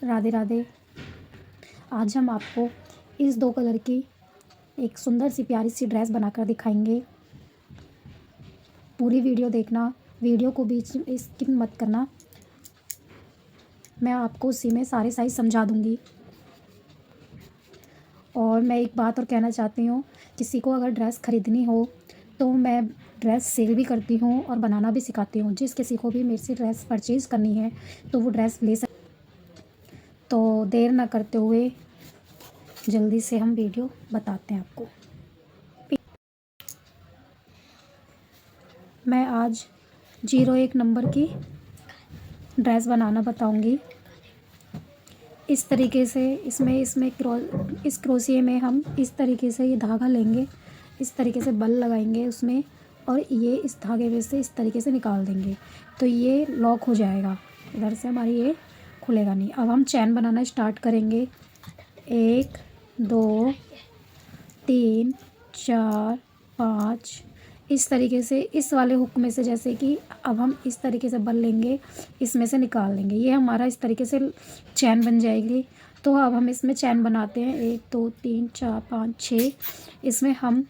राधे राधे। आज हम आपको इस 2 कलर की एक सुंदर सी प्यारी सी ड्रेस बनाकर दिखाएंगे। पूरी वीडियो देखना, वीडियो को बीच में स्किप मत करना। मैं आपको उसी में सारे साइज समझा दूंगी। और मैं एक बात और कहना चाहती हूँ, किसी को अगर ड्रेस ख़रीदनी हो तो मैं ड्रेस सेल भी करती हूँ और बनाना भी सिखाती हूँ। जिस किसी को भी मेरे से ड्रेस परचेज़ करनी है तो वो ड्रेस ले सकते। तो देर ना करते हुए जल्दी से हम वीडियो बताते हैं आपको। मैं आज 01 नंबर की ड्रेस बनाना बताऊंगी। इस तरीके से इसमें इस क्रोशिये में हम इस तरीके से ये धागा लेंगे, इस तरीके से बल लगाएंगे उसमें, और ये इस धागे में से इस तरीके से निकाल देंगे तो ये लॉक हो जाएगा। इधर से हमारी ये खुलेगा नहीं। अब हम चैन बनाना स्टार्ट करेंगे। 1 2 3 4 5 इस तरीके से इस वाले हुक में से, जैसे कि अब हम इस तरीके से बल लेंगे, इसमें से निकाल देंगे। ये हमारा इस तरीके से चैन बन जाएगी। तो अब हम इसमें चैन बनाते हैं। 1 2 3 4 5 6 इसमें हम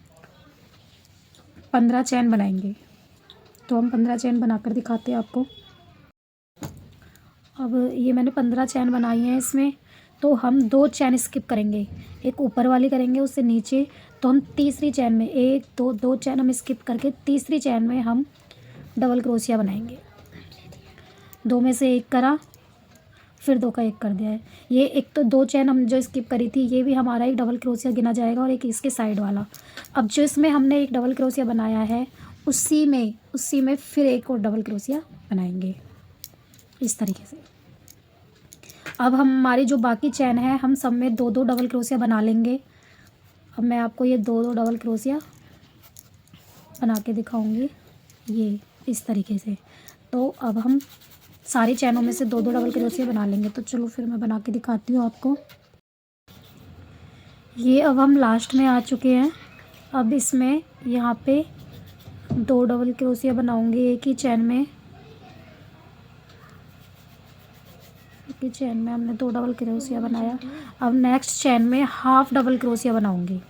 15 चैन बनाएंगे। तो हम 15 चैन बनाकर दिखाते हैं आपको। अब ये मैंने 15 चैन बनाई हैं इसमें। तो हम 2 चैन स्किप करेंगे, एक ऊपर वाली करेंगे उससे नीचे। तो हम तीसरी चैन में 1 2 2 चैन हम स्किप करके तीसरी चैन में हम डबल क्रोशिया बनाएंगे। 2 में से 1 करा, फिर 2 का 1 कर दिया है। ये एक तो 2 चैन हम जो स्किप करी थी ये भी हमारा एक डबल क्रोशिया गिना जाएगा, और एक इसके साइड वाला। अब जो इसमें हमने एक डबल क्रोशिया बनाया है उसी में फिर एक और डबल क्रोशिया बनाएंगे इस तरीके से। अब हमारी जो बाकी चैन है हम सब में 2 डबल क्रोशिया बना लेंगे। अब मैं आपको ये 2 डबल क्रोशिया बना के दिखाऊंगी, ये इस तरीके से। तो अब हम सारी चैनों में से 2 डबल क्रोशिया बना लेंगे। तो चलो फिर मैं बना के दिखाती हूँ आपको। ये अब हम लास्ट में आ चुके हैं। अब इसमें यहाँ पे 2 डबल क्रोशिया बनाऊंगी एक ही चैन में। की चैन में हमने 2 डबल क्रोशिया बनाया। अब नेक्स्ट चैन में हाफ डबल क्रोशिया बनाऊंगी,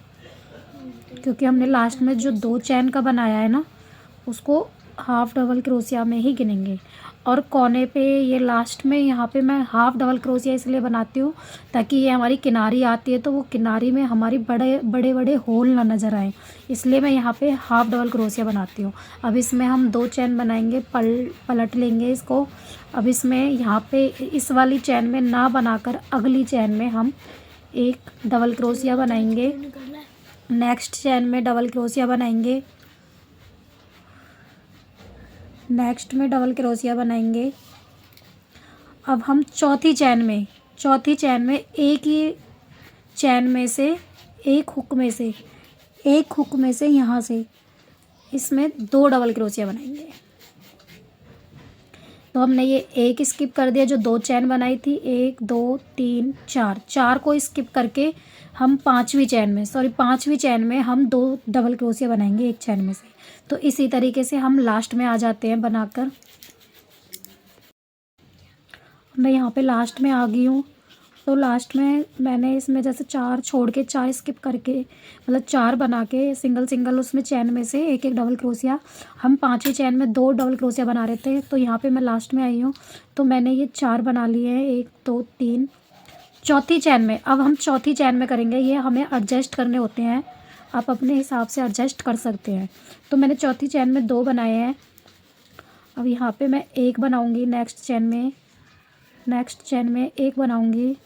क्योंकि हमने लास्ट में जो 2 चैन का बनाया है ना उसको हाफ डबल क्रोशिया में ही गिनेंगे। और कोने पे ये लास्ट में यहाँ पे मैं हाफ डबल क्रोशिया इसलिए बनाती हूँ ताकि ये हमारी किनारी आती है तो वो किनारी में हमारी बड़े बड़े होल ना नज़र आए, इसलिए मैं यहाँ पे हाफ डबल क्रोशिया बनाती हूँ। अब इसमें हम 2 चैन बनाएंगे, पलट लेंगे इसको। अब इसमें यहाँ पे इस वाली चैन में ना बनाकर अगली चैन में हम एक डबल क्रोशिया बनाएंगे। नेक्स्ट चैन में डबल क्रोशिया बनाएंगे, नेक्स्ट में डबल क्रोशिया बनाएंगे। अब हम चौथी चैन में एक ही चैन में से एक हुक में से यहाँ से इसमें 2 डबल क्रोशिया बनाएंगे। तो हमने ये एक स्किप कर दिया, जो 2 चैन बनाई थी 1 2 3 4 को स्किप करके हम पांचवी चैन में हम 2 डबल क्रोशिया बनाएंगे एक चैन में से। तो इसी तरीके से हम लास्ट में आ जाते हैं बनाकर। मैं यहाँ पे लास्ट में आ गई हूँ। तो लास्ट में मैंने इसमें जैसे 4 छोड़ के 4 स्किप करके, मतलब 4 बना के सिंगल उसमें चैन में से एक डबल क्रोशिया, हम पांचवी चैन में 2 डबल क्रोशिया बना रहे थे। तो यहाँ पे मैं लास्ट में आई हूँ तो मैंने ये 4 बना लिए हैं, 1 2 3। चौथी चैन में, अब हम चौथी चैन में करेंगे। ये हमें एडजस्ट करने होते हैं, आप अपने हिसाब से एडजस्ट कर सकते हैं। तो मैंने चौथी चैन में 2 बनाए हैं। अब यहाँ पे मैं 1 बनाऊँगी, नेक्स्ट चैन में 1 बनाऊँगी,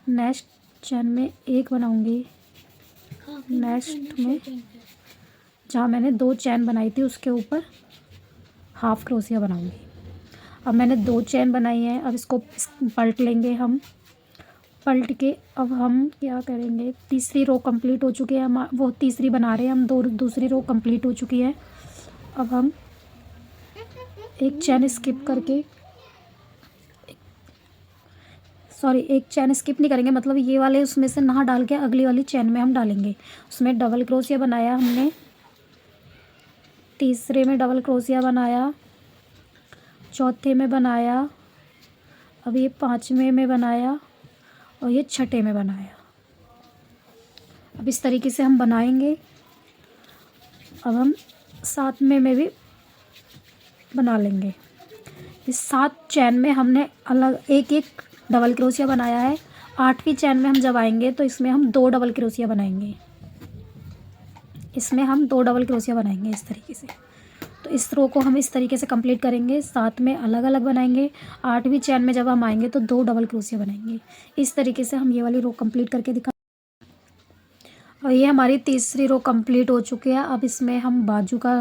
नेक्स्ट चैन में 1 बनाऊँगी, नेक्स्ट में जहाँ मैंने 2 चैन बनाई थी उसके ऊपर हाफ क्रोशिया बनाऊँगी। अब मैंने 2 चैन बनाई हैं। अब इसको पलट लेंगे हम। पलट के अब हम क्या करेंगे, तीसरी रो कंप्लीट हो चुकी है, हम वो तीसरी बना रहे हैं हम, दूसरी रो कंप्लीट हो चुकी है। अब हम एक चैन स्किप करके, एक चैन स्किप नहीं करेंगे, मतलब ये वाले उसमें से ना डाल के अगली वाली चैन में हम डालेंगे। उसमें डबल क्रोशिया बनाया हमने, तीसरे में डबल क्रोशिया बनाया, चौथे में बनाया, अब ये 5वें में बनाया और ये 6ठे में बनाया। अब इस तरीके से हम बनाएंगे। अब हम 7वें में भी बना लेंगे। इस 7 चैन में हमने अलग एक एक डबल क्रोशिया बनाया है। 8वीं चैन में हम जब आएंगे तो इसमें हम 2 डबल क्रोशिया बनाएंगे। इसमें हम 2 डबल क्रोशिया बनाएंगे इस तरीके से। तो इस रो को हम इस तरीके से कंप्लीट करेंगे। 7 में अलग अलग बनाएंगे। 8वीं चैन में जब हम आएंगे तो 2 डबल क्रोशिया बनाएंगे। इस तरीके से हम ये वाली रो कंप्लीट करके दिखा। और ये हमारी तीसरी रो कंप्लीट हो चुकी है। अब इसमें हम बाजू का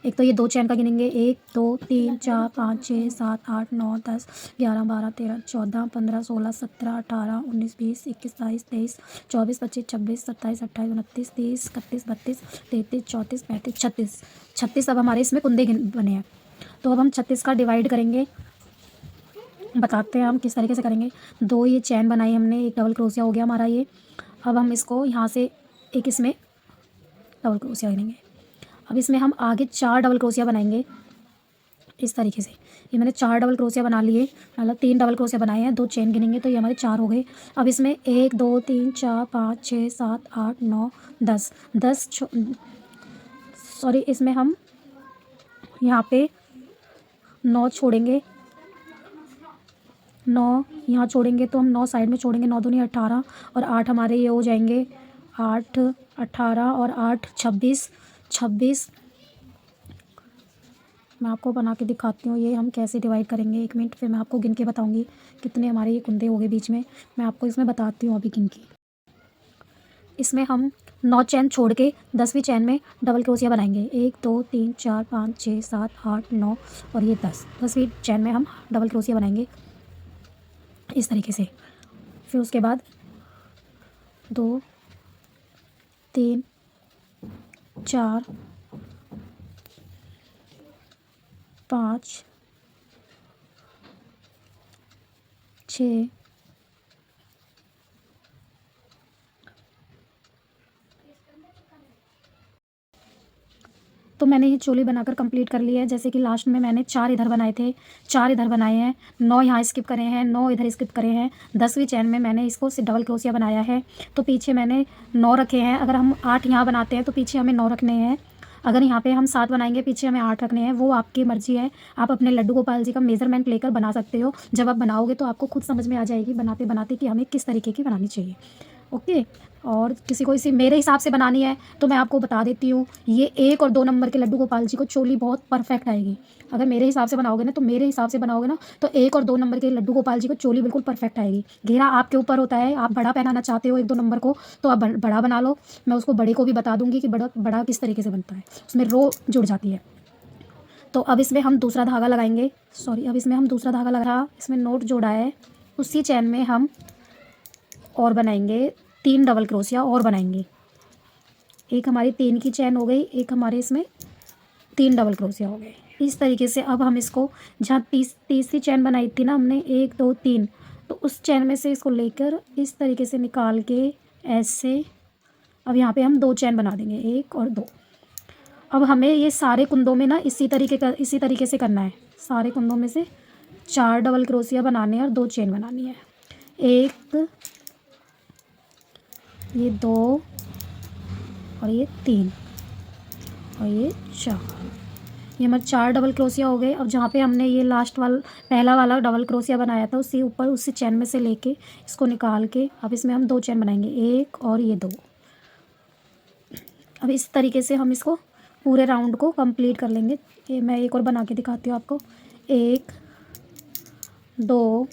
एक तो ये 2 चैन का गिनेंगे। 1 2 3 4 5 6 7 8 9 10 11 12 13 14 15 16 17 18 19 20 21 22 23 24 25 26 27 28 29 30 31 32 33 34 35 36 36 अब हमारे इसमें कुंदे बने हैं। तो अब हम 36 का डिवाइड करेंगे। बताते हैं हम किस तरीके से करेंगे। 2 ये चैन बनाई हमने, एक डबल क्रोशिया हो गया हमारा ये। अब हम इसको यहाँ से एक इसमें डबल क्रोशिया गिनेंगे। अब इसमें हम आगे 4 डबल क्रोशिया बनाएंगे इस तरीके से। ये मैंने 4 डबल क्रोशिया बना लिए, मतलब 3 डबल क्रोशिया बनाए हैं, 2 चेन गिनेंगे तो ये हमारे 4 हो गए। अब इसमें 1 2 3 4 5 6 7 8 9 10 सॉरी इसमें हम यहाँ पे 9 छोड़ेंगे। 9 यहाँ छोड़ेंगे तो हम 9 साइड में छोड़ेंगे। 9 दूनी 18 और 8 हमारे ये हो जाएंगे 8 18 और 8 26 26। मैं आपको बना के दिखाती हूँ ये हम कैसे डिवाइड करेंगे। 1 मिनट, फिर मैं आपको गिन के बताऊँगी कितने हमारे ये कुंदे हो गए बीच में। मैं आपको इसमें बताती हूँ अभी गिन के। इसमें हम 9 चैन छोड़ के 10वीं चैन में डबल क्रोशिया बनाएंगे। 1 2 3 4 5 6 7 8 9 और ये 10वीं चैन में हम डबल क्रोशिया बनाएंगे इस तरीके से। फिर उसके बाद 2 3 4 5 6 तो मैंने ये चोली बनाकर कंप्लीट कर ली है। जैसे कि लास्ट में मैंने 4 इधर बनाए थे, 4 इधर बनाए हैं, 9 यहाँ स्किप करे हैं, 9 इधर स्किप करे हैं। 10वीं चैन में मैंने इसको डबल क्रोशिया बनाया है तो पीछे मैंने 9 रखे हैं। अगर हम 8 यहाँ बनाते हैं तो पीछे हमें 9 रखने हैं। अगर यहाँ पे हम 7 बनाएंगे पीछे हमें 8 रखने हैं। वो आपकी मर्जी है, आप अपने लड्डू गोपाल जी का मेज़रमेंट लेकर बना सकते हो। जब आप बनाओगे तो आपको खुद समझ में आ जाएगी बनाते बनाते कि हमें किस तरीके की बनानी चाहिए। ओके। और किसी को इसी मेरे हिसाब से बनानी है तो मैं आपको बता देती हूँ, ये 1 और 2 नंबर के लड्डू गोपाल जी को चोली बहुत परफेक्ट आएगी। अगर मेरे हिसाब से बनाओगे ना, तो मेरे हिसाब से बनाओगे ना तो 1 और 2 नंबर के लड्डू गोपाल जी को चोली बिल्कुल परफेक्ट आएगी। घेरा आपके ऊपर होता है, आप बड़ा पहनाना चाहते हो 1 2 नंबर को तो आप बड़ा बना लो। मैं उसको बड़े को भी बता दूँगी कि बड़ा किस तरीके से बनता है, उसमें रो जुड़ जाती है। तो अब इसमें हम दूसरा धागा लगाएंगे। अब इसमें हम दूसरा धागा लगा, इसमें नोट जोड़ा है, उसी चैन में हम और बनाएंगे 3 डबल क्रोशिया और बनाएंगे। एक हमारी 3 की चैन हो गई, एक हमारे इसमें 3 डबल क्रोशिया हो गए। इस तरीके से अब हम इसको जहाँ तीसरी चैन बनाई थी ना हमने 1 2 3, तो उस चैन में से इसको लेकर इस तरीके से निकाल के ऐसे अब यहाँ पे हम 2 चैन बना देंगे, 1 और 2। अब हमें ये सारे कुंदों में ना इसी तरीके से करना है। सारे कुंदों में से 4 डबल क्रोशिया बनाने हैं और 2 चैन बनानी है। 1 ये 2 और ये 3 और ये 4, ये हमारे 4 डबल क्रोशिया हो गए। अब जहाँ पे हमने ये पहला वाला डबल क्रोशिया बनाया था उसी ऊपर उसी चैन में से लेके इसको निकाल के अब इसमें हम 2 चैन बनाएंगे, 1 और ये 2। अब इस तरीके से हम इसको पूरे राउंड को कंप्लीट कर लेंगे। ये मैं एक और बना के दिखाती हूँ आपको। 1 2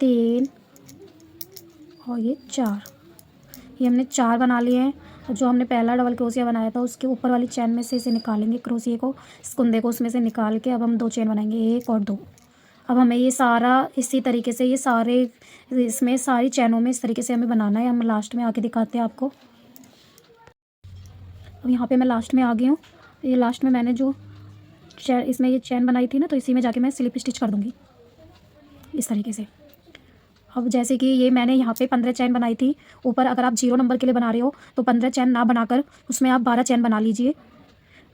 3 और ये 4, ये हमने 4 बना लिए हैं। और जो हमने पहला डबल क्रोशिया बनाया था उसके ऊपर वाली चैन में से इसे निकालेंगे, क्रोशिया को, इस कुंदे को उसमें से निकाल के अब हम 2 चैन बनाएंगे, 1 और 2। अब हमें ये सारा इसी तरीके से ये सारे इसमें सारी चैनों में इस तरीके से हमें बनाना है। हम लास्ट में आके दिखाते हैं आपको। अब यहाँ पे मैं लास्ट में आ गई हूँ। ये लास्ट में मैंने जो इसमें ये चैन बनाई थी ना, तो इसी में जाके मैं स्लिप स्टिच कर दूँगी इस तरीके से। अब जैसे कि ये मैंने यहाँ पे 15 चैन बनाई थी ऊपर। अगर आप 0 नंबर के लिए बना रहे हो तो 15 चैन ना बनाकर उसमें आप 12 चैन बना लीजिए।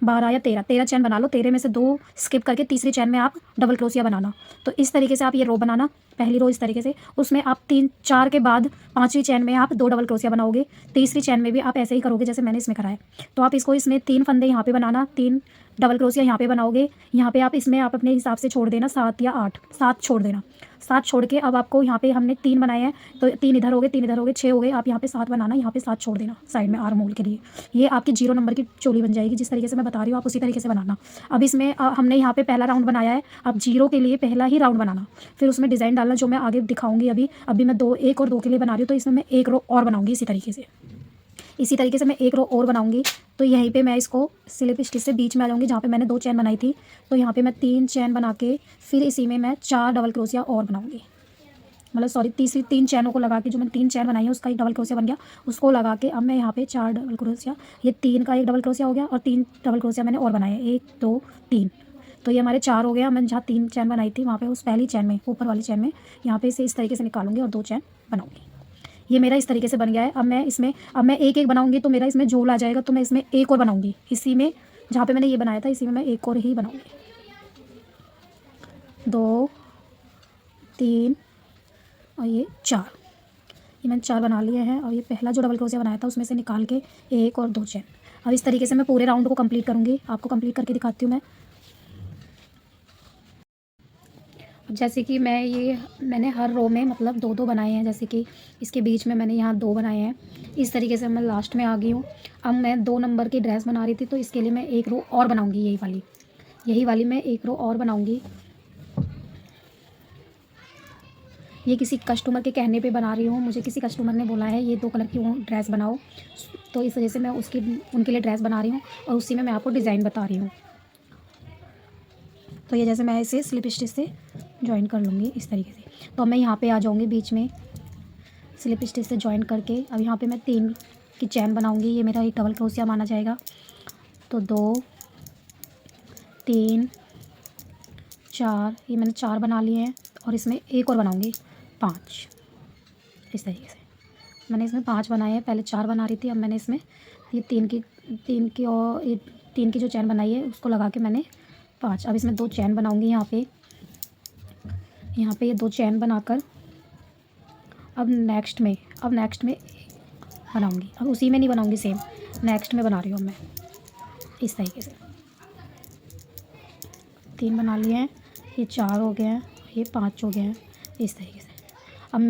12 या 13 चैन बना लो। 13 में से 2 स्किप करके तीसरी चैन में आप डबल क्रोशिया बनाना। तो इस तरीके से आप ये रो बनाना, पहली रो इस तरीके से, उसमें आप 4 के बाद 5वीं चैन में आप 2 डबल क्रोशिया बनाओगे। तीसरी चैन में भी आप ऐसे ही करोगे जैसे मैंने इसमें करा है। तो आप इसको इसमें 3 फंदे यहाँ पे बनाना, 3 डबल क्रोशिया यहाँ पे बनाओगे। यहाँ पे आप इसमें आप अपने हिसाब से छोड़ देना 7 या 8, 7 छोड़ देना। 7 छोड़ के अब आपको यहाँ पे हमने 3 बनाए हैं तो 3 इधर हो गए, 3 इधर हो गए, 6 हो गए। आप यहाँ पे 7 बनाना, यहाँ पे 7 छोड़ देना साइड में आर्म होल के लिए। ये आपकी 0 नंबर की चोली बन जाएगी। जिस तरीके से मैं बता रही हूँ आप उसी तरीके से बनाना। अब इसमें हमने यहाँ पे पहला राउंड बनाया है, अब 0 के लिए पहला ही राउंड बनाना, फिर उसमें डिज़ाइन डालना जो मैं आगे दिखाऊंगी। अभी मैं 2, 1 और 2 के लिए बना रही हूँ, तो इसमें मैं 1 रो और बनाऊंगी। इसी तरीके से मैं 1 रो और बनाऊंगी। तो यहीं पे मैं इसको स्लिप स्टिच से बीच में आ जाऊंगी जहाँ पे मैंने 2 चैन बनाई थी। तो यहाँ पे मैं 3 चैन बना के फिर इसी में मैं 4 डबल क्रोशिया और बनाऊंगी। मतलब सॉरी, तीसरी 3 चैनों को लगा के जो मैंने 3 चैन बनाई है उसका एक डबल क्रोशिया बन गया, उसको लगा के अब मैं यहाँ पे 4 डबल क्रोशिया, ये 3 का एक डबल क्रोशिया हो गया और 3 डबल क्रोशिया मैंने और बनाए, 1 2 3। तो ये हमारे 4 हो गया। मैंने जहाँ 3 चैन बनाई थी वहाँ पे उस पहली चैन में, ऊपर वाली चैन में, यहाँ पे इसे इस तरीके से निकालूंगी और 2 चैन बनाऊंगी। ये मेरा इस तरीके से बन गया है। अब मैं एक एक बनाऊंगी तो मेरा इसमें झोल आ जाएगा। तो मैं इसमें एक और बनाऊंगी, इसी में जहाँ पे मैंने ये बनाया था इसी में मैं एक और ही बनाऊंगी। 2 3 और ये 4, ये मैंने 4 बना लिए हैं। और ये पहला जो डबल क्रोशिया बनाया था उसमें से निकाल के 1 और 2 चैन। अब इस तरीके से मैं पूरे राउंड को कंप्लीट करूँगी, आपको कंप्लीट करके दिखाती हूँ मैं। जैसे कि मैंने हर रो में मतलब 2 2 बनाए हैं। जैसे कि इसके बीच में मैंने यहाँ 2 बनाए हैं। इस तरीके से मैं लास्ट में आ गई हूँ। अब मैं 2 नंबर की ड्रेस बना रही थी तो इसके लिए मैं 1 रो और बनाऊंगी। यही वाली मैं 1 रो और बनाऊंगी। ये किसी कस्टमर के कहने पे बना रही हूँ। मुझे किसी कस्टमर ने बोला है ये 2 कलर की ड्रेस बनाओ, तो इस वजह से मैं उनके लिए ड्रेस बना रही हूँ और उसी में मैं आपको डिज़ाइन बता रही हूँ। तो ये जैसे मैं इसे स्लिप स्टिच से जॉइन कर लूँगी इस तरीके से। तो अब मैं यहाँ पे आ जाऊँगी बीच में स्लिप स्टिच से जॉइन करके। अब यहाँ पे मैं 3 की चैन बनाऊँगी। ये मेरा एक डबल क्रोशिया माना जाएगा। तो 2 3 4, ये मैंने 4 बना लिए हैं और इसमें एक और बनाऊँगी 5। इस तरीके से मैंने इसमें 5 बनाए हैं। पहले 4 बना रही थी, अब मैंने इसमें ये 3 की और ये 3 की जो चैन बनाई है उसको लगा के मैंने 5। अब इसमें 2 चैन बनाऊंगी यहाँ पे ये 2 चैन बनाकर अब नेक्स्ट में बनाऊंगी। अब उसी में नहीं बनाऊंगी, सेम नेक्स्ट में बना रही हूँ मैं इस तरीके से। 3 बना लिए हैं, ये 4 हो गए हैं, ये 5 हो गए हैं इस तरीके से। अब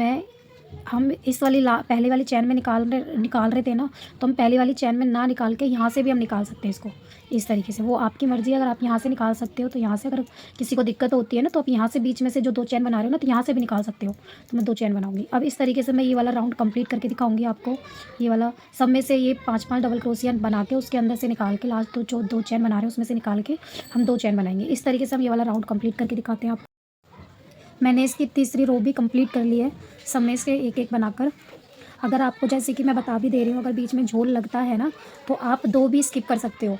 हम इस वाली पहले वाली चैन में निकाल रहे थे ना, तो हम पहली वाली चैन में ना निकाल के यहाँ से भी हम निकाल सकते हैं इसको इस तरीके से। वो आपकी मर्ज़ी है, अगर आप यहाँ से निकाल सकते हो तो यहाँ से, अगर किसी को दिक्कत होती है ना तो आप यहाँ से बीच में से जो 2 चैन बना रहे हो ना तो यहाँ से भी निकाल सकते हो। तो मैं 2 चैन बनाऊँगी। अब इस तरीके से मैं ये वाला राउंड कंप्लीट करके दिखाऊँगी आपको। ये वाला सब में से ये 5-5 डबल क्रोशिया बना के उसके अंदर से निकाल के लास्ट जो 2 चैन बना रहे हैं उसमें से निकाल के हम 2 चैन बनाएंगे। इस तरीके से हम ये वाला राउंड कंप्लीट करके दिखाते हैं आपको। मैंने इसकी तीसरी रो भी कंप्लीट कर ली है, सब में से एक एक बनाकर। अगर आपको, जैसे कि मैं बता भी दे रही हूँ, अगर बीच में झोल लगता है ना तो आप 2 भी स्किप कर सकते हो।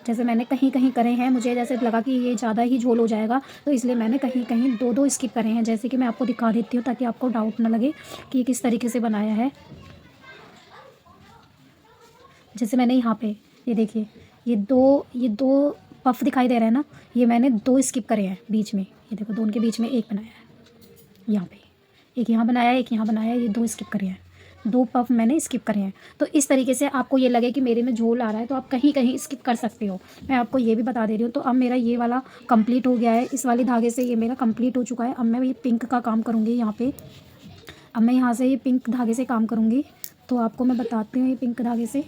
जैसे मैंने कहीं कहीं करे हैं, मुझे जैसे लगा कि ये ज़्यादा ही झोल हो जाएगा तो इसलिए मैंने कहीं कहीं 2 स्किप करे हैं। जैसे कि मैं आपको दिखा देती हूँ ताकि आपको डाउट ना लगे कि ये किस तरीके से बनाया है। जैसे मैंने यहाँ पे ये देखिए, ये दो पफ दिखाई दे रहे हैं ना, ये मैंने 2 स्किप करे हैं बीच में। ये देखो, 2 उनके बीच में एक बनाया है, यहाँ पे एक यहाँ बनाया है, एक यहाँ बनाया है, ये 2 स्किप करे हैं, 2 पफ मैंने स्किप करे हैं। तो इस तरीके से आपको ये लगे कि मेरे में झोल आ रहा है तो आप कहीं कहीं स्किप कर सकते हो। मैं आपको ये भी बता दे रही हूँ। तो अब मेरा ये वाला कंप्लीट हो गया है, इस वाली धागे से ये मेरा कंप्लीट हो चुका है। अब मैं ये पिंक का काम करूँगी यहाँ पे। अब मैं यहाँ से ये पिंक धागे से काम करूँगी। तो आपको मैं बताती हूँ, ये पिंक धागे से,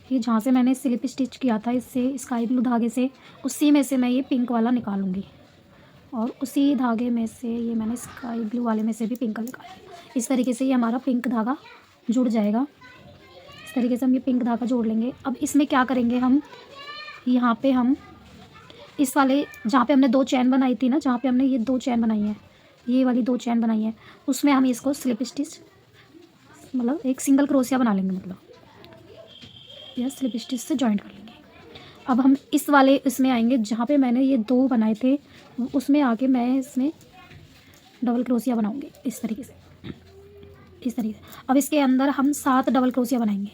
ये जहाँ से मैंने स्लिप स्टिच किया था इससे स्काई ब्लू धागे से, उसी में से मैं ये पिंक वाला निकालूंगी और उसी धागे में से ये मैंने स्काई ब्लू वाले में से भी पिंक निकाला। इस तरीके से ये हमारा पिंक धागा जुड़ जाएगा। इस तरीके से हम ये पिंक धागा जोड़ लेंगे। अब इसमें क्या करेंगे, हम यहाँ पे हम इस वाले जहाँ पे हमने 2 चैन बनाई थी ना, जहाँ पे हमने ये 2 चैन बनाई हैं, ये वाली 2 चैन बनाई हैं, उसमें हम इसको स्लिप स्टिच मतलब एक सिंगल क्रोशिया बना लेंगे, मतलब या स्लिप स्टिच से जॉइंट कर लेंगे। अब हम इस वाले इसमें आएंगे जहाँ पे मैंने ये 2 बनाए थे, उसमें आके मैं इसमें डबल क्रोशिया बनाऊंगी इस तरीके से, इस तरीके से। अब इसके अंदर हम 7 डबल क्रोशिया बनाएंगे।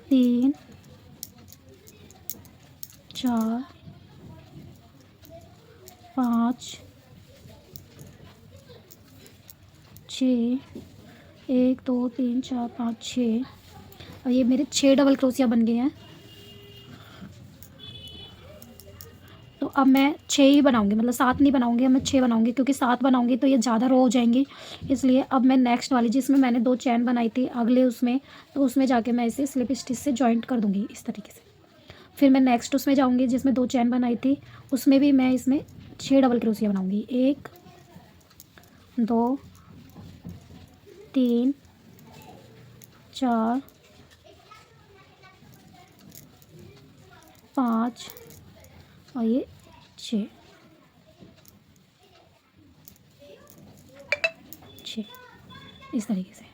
3 4 5 6, 1 2 3 4 5 6, और ये मेरे 6 डबल क्रोशिया बन गए हैं। तो अब मैं 6 ही बनाऊंगी, मतलब 7 नहीं बनाऊंगी, अब मैं 6 बनाऊंगी, क्योंकि 7 बनाऊंगी तो ये ज़्यादा रो हो जाएंगी। इसलिए अब मैं नेक्स्ट वाली जिसमें मैंने 2 चैन बनाई थी अगले उसमें, तो उसमें जाके मैं इसे स्लिप स्टिच से जॉइंट कर दूंगी इस तरीके से। फिर मैं नेक्स्ट उसमें जाऊंगी जिसमें 2 चैन बनाई थी, उसमें भी मैं इसमें 6 डबल क्रोशिया बनाऊंगी। 1 2 3 4 5 और ये 6 इस तरीके से।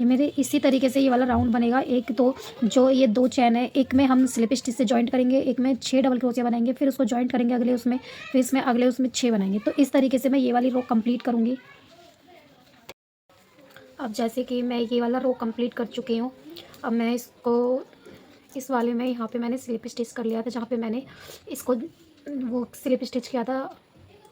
ये मेरे इसी तरीके से ये वाला राउंड बनेगा। एक तो जो ये 2 चैन है, एक में हम स्लिप स्टिच से जॉइंट करेंगे, एक में 6 डबल क्रोशिया बनाएंगे, फिर उसको जॉइंट करेंगे अगले उसमें, फिर इसमें अगले उसमें 6 बनाएंगे। तो इस तरीके से मैं ये वाली रो कंप्लीट करूँगी। अब जैसे कि मैं ये वाला रो कंप्लीट कर चुकी हूँ, अब मैं इसको इस वाले में यहाँ पे मैंने स्लिप स्टिच कर लिया था, जहाँ पे मैंने इसको वो स्लिप स्टिच किया था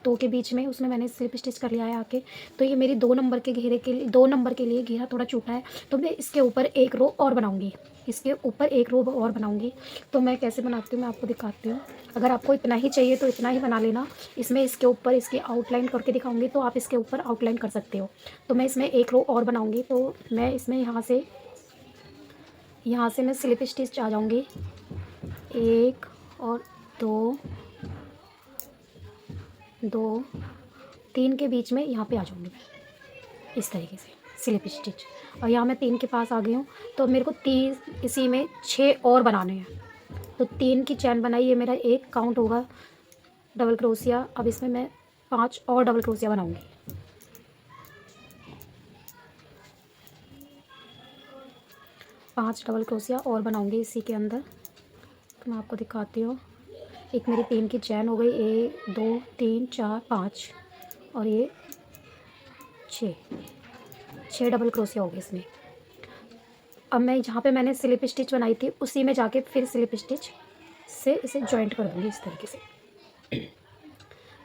2 के बीच में, उसमें मैंने स्लिप स्टिच कर लिया है आके। तो ये मेरी 2 नंबर के घेरे के लिए 2 नंबर के लिए घेरा थोड़ा छोटा है, तो मैं इसके ऊपर एक रो और बनाऊंगी, इसके ऊपर एक रो और बनाऊंगी। तो मैं कैसे बनाती हूँ मैं आपको दिखाती हूँ। अगर आपको इतना ही चाहिए तो इतना ही बना लेना। इसमें इसके ऊपर इसकी आउटलाइन करके दिखाऊंगी, तो आप इसके ऊपर आउटलाइन कर सकते हो। तो मैं इसमें एक रो और बनाऊंगी, तो मैं इसमें यहाँ से मैं स्लिप स्टिच आ जाऊंगी, 1 और 2 2 3 के बीच में यहाँ पे आ जाऊंगी मैं इस तरीके से स्लिप स्टिच। और यहाँ मैं 3 के पास आ गई हूँ, तो मेरे को 3 इसी में 6 और बनाने हैं। तो 3 की चैन बनाई, ये मेरा एक काउंट होगा डबल क्रोशिया। अब इसमें मैं 5 और डबल क्रोशिया बनाऊंगी। 5 डबल क्रोशिया और बनाऊंगी इसी के अंदर। तो मैं आपको दिखाती हूँ। एक मेरी 3 की चैन हो गई, 1 2 3 4 5 और ये 6 डबल क्रोशिया हो गए इसमें। अब मैं जहाँ पे मैंने स्लिप स्टिच बनाई थी उसी में जाके फिर स्लिप स्टिच से इसे जॉइंट कर दूँगी इस तरीके से।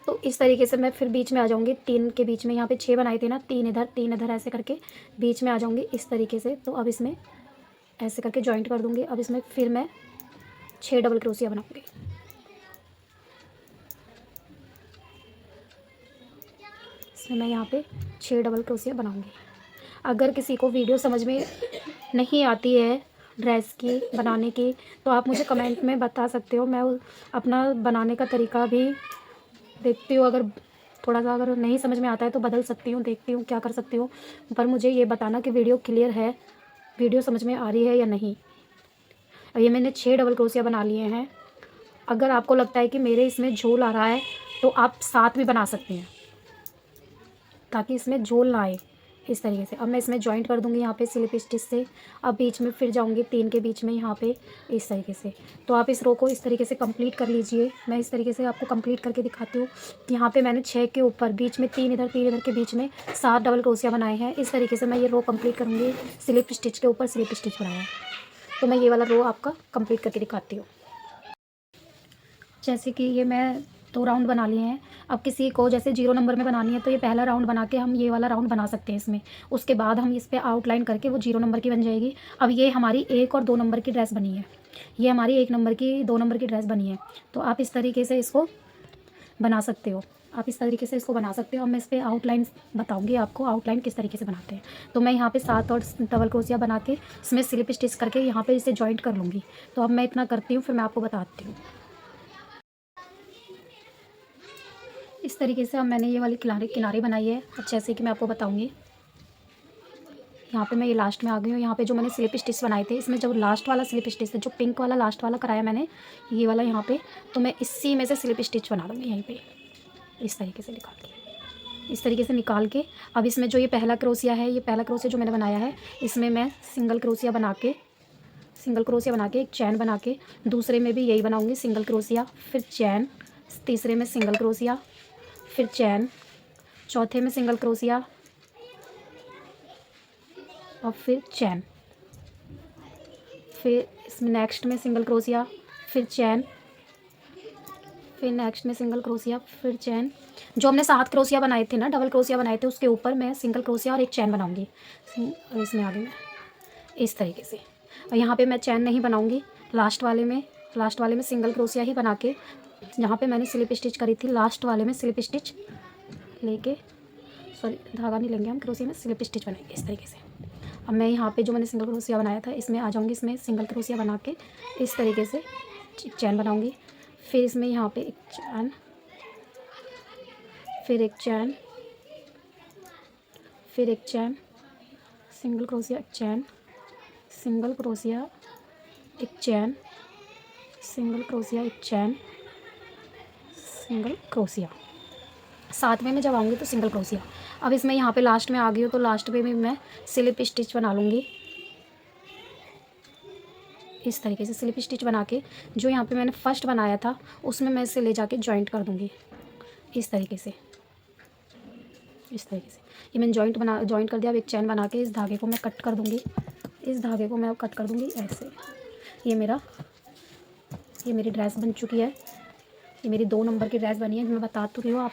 तो इस तरीके से मैं फिर बीच में आ जाऊँगी, 3 के बीच में, यहाँ पे 6 बनाए थे ना, 3 इधर ऐसे करके बीच में आ जाऊँगी इस तरीके से। तो अब इसमें ऐसे करके जॉइंट कर दूँगी। अब इसमें फिर मैं 6 डबल क्रोशिया बनाऊँगी। इसमें मैं यहाँ पे 6 डबल क्रोशिया बनाऊँगी। अगर किसी को वीडियो समझ में नहीं आती है ड्रेस की बनाने की, तो आप मुझे कमेंट में बता सकते हो। मैं अपना बनाने का तरीका भी देखती हूँ, अगर थोड़ा सा अगर नहीं समझ में आता है तो बदल सकती हूँ, देखती हूँ क्या कर सकती हूँ। पर मुझे ये बताना कि वीडियो क्लियर है, वीडियो समझ में आ रही है या नहीं। और ये मैंने 6 डबल क्रोशिया बना लिए हैं। अगर आपको लगता है कि मेरे इसमें झोल आ रहा है तो आप 7 भी बना सकते हैं, ताकि इसमें झोल ना आए इस तरीके से। अब मैं इसमें जॉइंट कर दूंगी यहाँ पे स्लिप स्टिच से। अब बीच में फिर जाऊंगी 3 के बीच में यहाँ पे इस तरीके से। तो आप इस रो को इस तरीके से कंप्लीट कर लीजिए। मैं इस तरीके से आपको कंप्लीट करके दिखाती हूँ। यहाँ पे मैंने 6 के ऊपर बीच में 3 इधर के बीच में 7 डबल क्रोशिया बनाए हैं। इस तरीके से मैं ये रो कंप्लीट करूँगी। स्लिप स्टिच के ऊपर स्लिप स्टिच बनाया है। तो मैं ये वाला रो आपका कंप्लीट करके दिखाती हूँ। जैसे कि ये मैं 2 राउंड बना लिए हैं। अब किसी को जैसे 0 नंबर में बनानी है तो ये पहला राउंड बना के हम ये वाला राउंड बना सकते हैं इसमें। उसके बाद हम इस पे आउटलाइन करके वो 0 नंबर की बन जाएगी। अब ये हमारी 1 और 2 नंबर की ड्रेस बनी है। ये हमारी 1 नंबर की 2 नंबर की ड्रेस बनी है। तो आप इस तरीके से इसको बना सकते हो। आप इस तरीके से इसको बना सकते हो। अब मैं इस पर आउटलाइन बताऊँगी आपको, आउटलाइन किस तरीके से बनाते हैं। तो मैं यहाँ पे 7 और डबल क्रोशिया बना के इसमें स्लिप स्टिच करके यहाँ पे इसे जॉइंट कर लूँगी। तो अब मैं इतना करती हूँ, फिर मैं आपको बताती हूँ। इस तरीके से अब मैंने ये वाली किनारे बनाई है। अब जैसे कि मैं आपको बताऊंगी, यहाँ पे मैं ये लास्ट में आ गई हूँ। यहाँ पे जो मैंने स्लिप स्टिच बनाए थे, इसमें जो लास्ट वाला स्लिप स्टिच है, जो पिंक वाला लास्ट वाला कराया मैंने, ये वाला यहाँ पे, तो मैं इसी में से स्लिप स्टिच बना दूँगी यहीं पे इस तरीके से निकाल के, इस तरीके से निकाल के। अब इसमें जो ये पहला क्रोशिया है, ये पहला क्रोशिया जो मैंने बनाया है, इसमें मैं सिंगल क्रोशिया बना के एक चैन बना के, दूसरे में भी यही बनाऊँगी, सिंगल क्रोशिया फिर चैन, तीसरे में सिंगल क्रोशिया फिर चैन, चौथे में सिंगल क्रोशिया और फिर चैन, फिर इसमें नेक्स्ट में सिंगल क्रोशिया, फिर चैन, फिर नेक्स्ट में सिंगल क्रोशिया, फिर चैन। जो हमने 7 क्रोशिया बनाए थे ना, डबल क्रोशिया बनाए थे, उसके ऊपर मैं सिंगल क्रोशिया और एक चैन बनाऊंगी। और इसमें आगे मैं इस तरीके से, और यहाँ पे मैं चैन नहीं बनाऊंगी। लास्ट वाले में सिंगल क्रोशिया ही बना के, जहाँ पे मैंने स्लिप स्टिच करी थी लास्ट वाले में स्लिप स्टिच लेके, सॉरी धागा नहीं लेंगे हम, क्रोशिया में स्लिप स्टिच बनाएंगे इस तरीके से। अब मैं यहाँ पे जो मैंने सिंगल क्रोशिया बनाया था इसमें आ जाऊँगी, इसमें सिंगल क्रोशिया बना के इस तरीके से चैन बनाऊँगी। फिर इसमें यहाँ पे एक चैन, फिर एक चैन, फिर एक चैन, सिंगल क्रोशिया, एक चैन, सिंगल क्रोशिया, एक चैन, सिंगल क्रोशिया, एक चैन, सिंगल क्रोशिया। 7वें में जब आऊँगी तो सिंगल क्रोशिया। अब इसमें यहाँ पे लास्ट में आ गई हूँ तो लास्ट पे में मैं स्लिप स्टिच बना लूँगी इस तरीके से। स्लिप स्टिच बना के जो यहाँ पे मैंने फर्स्ट बनाया था उसमें मैं इसे ले जाके जॉइंट कर दूँगी इस तरीके से, इस तरीके से। ये मैंने जॉइंट कर दिया। अब एक चैन बना के इस धागे को मैं कट कर दूँगी, इस धागे को मैं कट कर दूँगी ऐसे। ये मेरी ड्रेस बन चुकी है। ये मेरी 2 नंबर की ड्रेस बनी है। मैं बता तो रही हूँ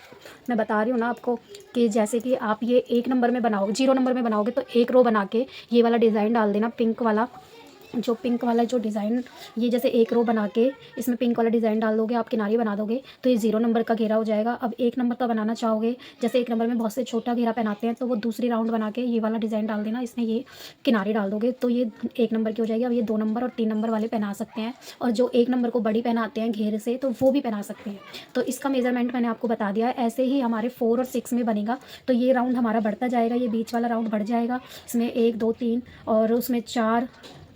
मैं बता रही हूँ ना आपको कि जैसे कि आप ये 1 नंबर में बनाओगे, 0 नंबर में बनाओगे तो एक रो बना के ये वाला डिज़ाइन डाल देना, पिंक वाला जो डिज़ाइन, ये जैसे एक रो बना के इसमें पिंक वाला डिज़ाइन डाल दोगे, आप किनारे बना दोगे तो ये 0 नंबर का घेरा हो जाएगा। अब 1 नंबर का बनाना चाहोगे, जैसे 1 नंबर में बहुत से छोटा घेरा पहनाते हैं, तो वो दूसरी राउंड बना के ये वाला डिज़ाइन डाल देना, इसमें ये किनारे डाल दोगे तो ये 1 नंबर की हो जाएगी। अब ये 2 नंबर और 3 नंबर वाले पहना सकते हैं, और जो 1 नंबर को बड़ी पहनाते हैं घेरे से तो वो भी पहना सकते हैं। तो इसका मेज़रमेंट मैंने आपको बता दिया है। ऐसे ही हमारे 4 और 6 में बनेगा। तो ये राउंड हमारा बढ़ता जाएगा, ये बीच वाला राउंड बढ़ जाएगा। इसमें 1 2 3 और उसमें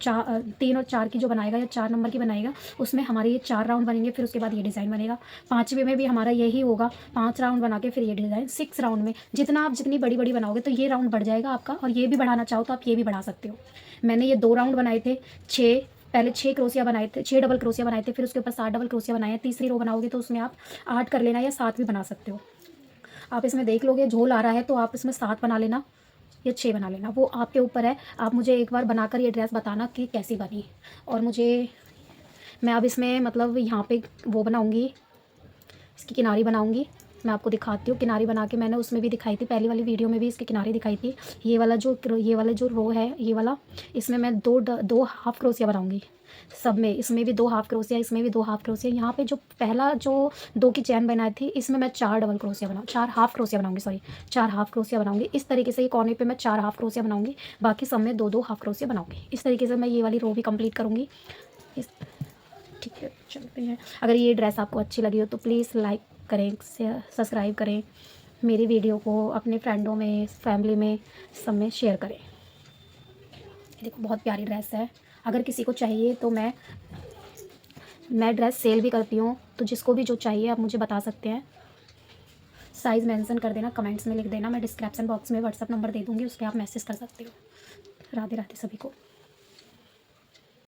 3 और 4 की जो बनाएगा या 4 नंबर की बनाएगा उसमें हमारे ये 4 राउंड बनेंगे। फिर उसके बाद ये डिज़ाइन बनेगा। 5वें में भी हमारा यही होगा, 5 राउंड बना के फिर ये डिज़ाइन। 6 राउंड में जितना आप जितनी बड़ी बड़ी बनाओगे तो ये राउंड बढ़ जाएगा आपका, और ये भी बढ़ाना चाहो तो आप ये भी बढ़ा सकते हो। मैंने ये 2 राउंड बनाए थे, पहले 6 क्रोशिया बनाए थे, 6 डबल क्रोशिया बनाए थे, फिर उसके ऊपर 7 डबल क्रोशिया बनाए हैं। तीसरी रो बनाओगे तो उसमें आप 8 कर लेना या 7 भी बना सकते हो। आप इसमें देख लोगे झोल आ रहा है तो आप इसमें 7 बना लेना या 6 बना लेना, वो आपके ऊपर है। आप मुझे एक बार बनाकर ये ड्रेस बताना कि कैसी बनी। और मैं अब इसमें मतलब यहाँ पे वो बनाऊँगी, इसकी किनारी बनाऊँगी। मैं आपको दिखाती हूँ किनारी बना के, मैंने उसमें भी दिखाई थी, पहली वाली वीडियो में भी इसकी किनारी दिखाई थी। ये वाला जो रो है ये वाला, इसमें मैं दो हाफ क्रोशिया बनाऊँगी सब में। इसमें भी 2 हाफ क्रोशिया, इसमें भी 2 हाफ क्रोशिया। यहाँ पे जो पहला जो 2 की चैन बनाई थी इसमें मैं 4 डबल क्रोशिया बनाऊँ, 4 हाफ क्रोशिया बनाऊँगी, सॉरी 4 हाफ क्रोशिया बनाऊँगी। इस तरीके से ये कोने पे मैं 4 हाफ क्रोशिया बनाऊँगी, बाकी सब में 2 हाफ क्रोशिया बनाऊँगी। इस तरीके से मैं ये वाली रो भी कंप्लीट करूँगी। ठीक है, चलते हैं। अगर ये ड्रेस आपको अच्छी लगी हो तो प्लीज़ लाइक करें, सब्सक्राइब करें, मेरी वीडियो को अपने फ्रेंडों में, फैमिली में, सब में शेयर करें। देखो बहुत प्यारी ड्रेस है। अगर किसी को चाहिए तो मैं ड्रेस सेल भी करती हूँ, तो जिसको भी जो चाहिए आप मुझे बता सकते हैं। साइज़ मेंशन कर देना, कमेंट्स में लिख देना, मैं डिस्क्रिप्शन बॉक्स में व्हाट्सअप नंबर दे दूँगी, उस पर आप मैसेज कर सकते हो। राधे राधे सभी को।